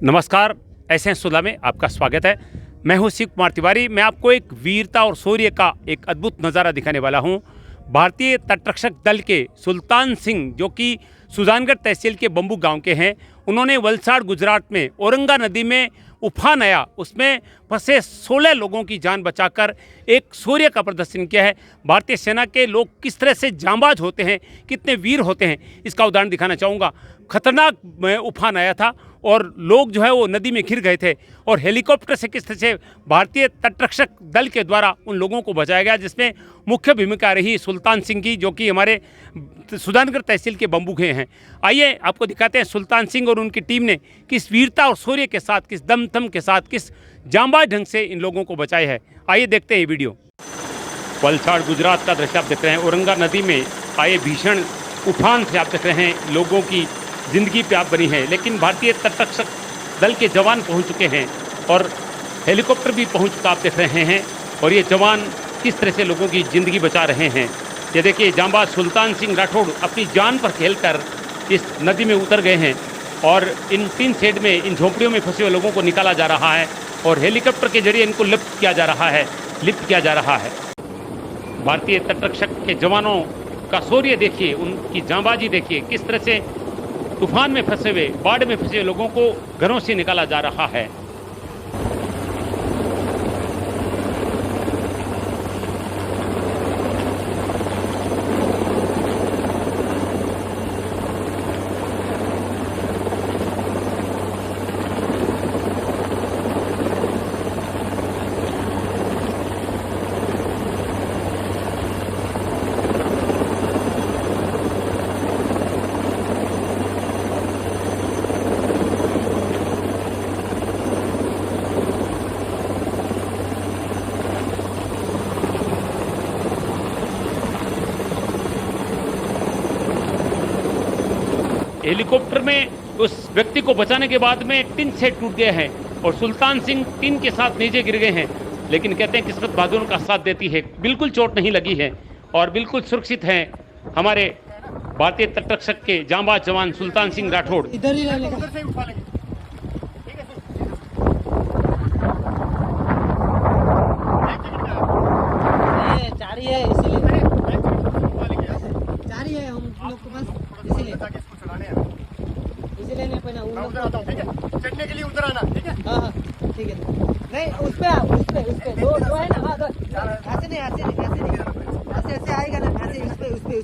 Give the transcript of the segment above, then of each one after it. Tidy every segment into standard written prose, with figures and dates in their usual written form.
नमस्कार, एसएन सुधा में आपका स्वागत है। मैं हूं शिव कुमार तिवारी। मैं आपको एक वीरता और शौर्य का एक अद्भुत नज़ारा दिखाने वाला हूं। भारतीय तटरक्षक दल के सुल्तान सिंह, जो कि सुजानगढ़ तहसील के बम्बू गांव के हैं, उन्होंने वलसाड़ गुजरात में औरंगा नदी में उफान आया, उसमें फंसे 16 लोगों की जान बचाकर एक शौर्य का प्रदर्शन किया है। भारतीय सेना के लोग किस तरह से जांबाज होते हैं, कितने वीर होते हैं, इसका उदाहरण दिखाना चाहूँगा। खतरनाक उफान आया था और लोग जो है वो नदी में घिर गए थे और हेलीकॉप्टर से किस तरह से भारतीय तटरक्षक दल के द्वारा उन लोगों को बचाया गया, जिसमें मुख्य भूमिका रही सुल्तान सिंह की, जो कि हमारे सुजानगढ़ तहसील के बम्बू के हैं। आइए आपको दिखाते हैं सुल्तान सिंह और उनकी टीम ने किस वीरता और शौर्य के साथ, किस दमखम के साथ, किस जांबाज ढंग से इन लोगों को बचाया है। आइए देखते हैं ये वीडियो। वलसाड़ गुजरात का दृश्य आप देख रहे हैं। औरंगा नदी में आए भीषण उफान से आप देख रहे हैं लोगों की ज़िंदगी पे आप बनी है, लेकिन भारतीय तटरक्षक दल के जवान पहुंच चुके हैं और हेलीकॉप्टर भी पहुंच चुका आप देख रहे हैं। और ये जवान किस तरह से लोगों की ज़िंदगी बचा रहे हैं। ये देखिए, जांबाज सुल्तान सिंह राठौड़ अपनी जान पर खेलकर इस नदी में उतर गए हैं और इन टीन शेड में, इन झोंपड़ियों में फंसे हुए लोगों को निकाला जा रहा है और हेलीकॉप्टर के जरिए इनको लिफ्ट किया जा रहा है। भारतीय तटरक्षक के जवानों का शौर्य देखिए, उनकी जांबाजी देखिए, किस तरह से तूफान में फंसे हुए, बाढ़ में फंसे हुए लोगों को घरों से निकाला जा रहा है। हेलीकॉप्टर में उस व्यक्ति को बचाने के बाद में टिन सेट टूट गया है और सुल्तान सिंह टिन के साथ नीचे गिर गए हैं, लेकिन कहते हैं किस्मत बहादुरों का साथ देती है। बिल्कुल चोट नहीं लगी है और बिल्कुल सुरक्षित हैं हमारे भारतीय तटरक्षक के जांबाज जवान सुल्तान सिंह राठौड़। इधर ही रहने का। चारी है इसीलिए, चारी है हम लोग को बस इसीलिए नहीं पहना। चढ़ने के लिए उतर आना, ठीक है? हाँ ठीक है। नहीं उस पे दो है ना। हाँ ऐसे ऐसे आएगा ना, ऐसे उस पे।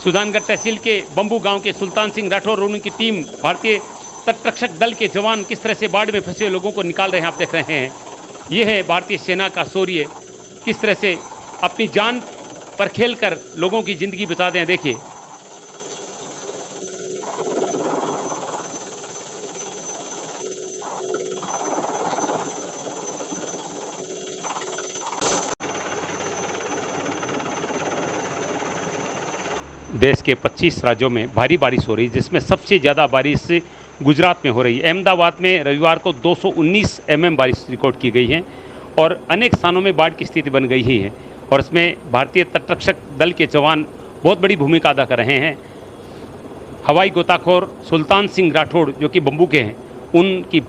सुजानगढ़ तहसील के बम्बू गांव के सुल्तान सिंह राठौड़ और उनकी टीम, भारतीय तटरक्षक दल के जवान किस तरह से बाढ़ में फंसे लोगों को निकाल रहे हैं आप देख रहे हैं। ये है भारतीय सेना का शौर्य, किस तरह से अपनी जान पर खेलकर लोगों की जिंदगी बचाते हैं। देखिए, देश के 25 राज्यों में भारी बारिश हो रही है, जिसमें सबसे ज़्यादा बारिश गुजरात में हो रही है। अहमदाबाद में रविवार को 219 mm बारिश रिकॉर्ड की गई है और अनेक स्थानों में बाढ़ की स्थिति बन गई ही है और इसमें भारतीय तटरक्षक दल के जवान बहुत बड़ी भूमिका अदा कर रहे हैं। हवाई गोताखोर सुल्तान सिंह राठौड़, जो कि बम्बू के हैं, उनकी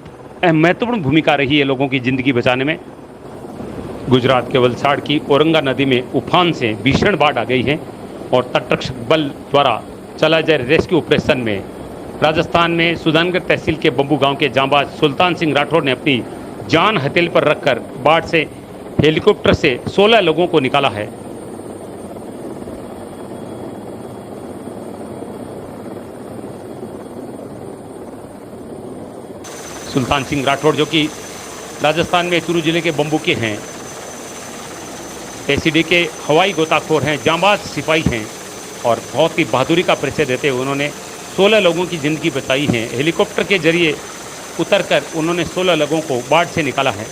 महत्वपूर्ण भूमिका रही है लोगों की ज़िंदगी बचाने में। गुजरात के वलसाड़ की औरंगा नदी में उफान से भीषण बाढ़ आ गई है और तटरक्षक बल द्वारा चलाए जा रहे रेस्क्यू ऑपरेशन में राजस्थान में सुजानगढ़ तहसील के बम्बू गांव के जांबाज सुल्तान सिंह राठौड़ ने अपनी जान हथेली पर रखकर बाढ़ से हेलीकॉप्टर से 16 लोगों को निकाला है। सुल्तान सिंह राठौड़, जो कि राजस्थान में चूरू जिले के बम्बू के हैं, एसीडी के हवाई गोताखोर हैं, जांबाज सिपाही हैं और बहुत ही बहादुरी का परिचय देते हुए उन्होंने 16 लोगों की ज़िंदगी बचाई है। हेलीकॉप्टर के जरिए उतरकर उन्होंने 16 लोगों को बाढ़ से निकाला है।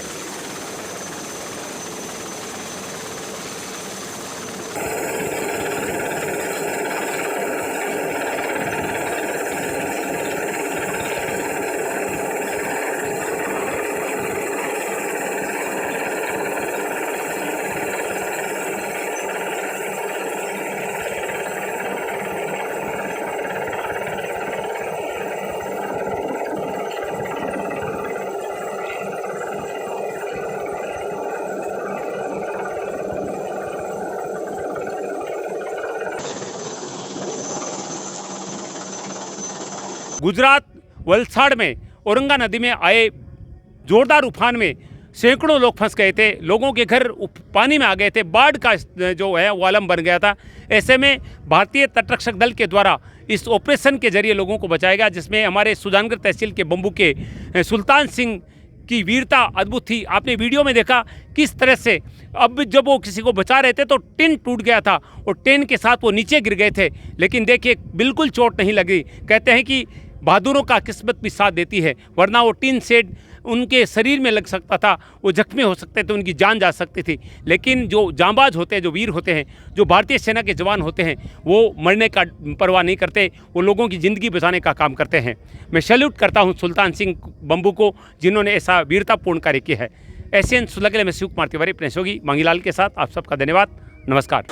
गुजरात वलसाड़ में औरंगा नदी में आए जोरदार उफान में सैकड़ों लोग फंस गए थे, लोगों के घर पानी में आ गए थे, बाढ़ का जो है वो आलम बन गया था। ऐसे में भारतीय तटरक्षक दल के द्वारा इस ऑपरेशन के जरिए लोगों को बचाया गया, जिसमें हमारे सुजानगढ़ तहसील के बम्बू के सुल्तान सिंह की वीरता अद्भुत थी। आपने वीडियो में देखा किस तरह से अब जब वो किसी को बचा रहे थे तो टिन टूट गया था और टिन के साथ वो नीचे गिर गए थे, लेकिन देखिए बिल्कुल चोट नहीं लगी। कहते हैं कि बहादुरों का किस्मत भी साथ देती है, वरना वो टिन शेड उनके शरीर में लग सकता था, वो जख्मी हो सकते थे, उनकी जान जा सकती थी। लेकिन जो जांबाज होते हैं, जो वीर होते हैं, जो भारतीय सेना के जवान होते हैं, वो मरने का परवाह नहीं करते, वो लोगों की ज़िंदगी बचाने का काम करते हैं। मैं सैल्यूट करता हूं सुल्तान सिंह बम्बू को, जिन्होंने ऐसा वीरतापूर्ण कार्य किया है। एशियन सुलगले में शिव कुमार तिवारी, प्रेस होगी मांगीलाल के साथ आप सबका धन्यवाद, नमस्कार।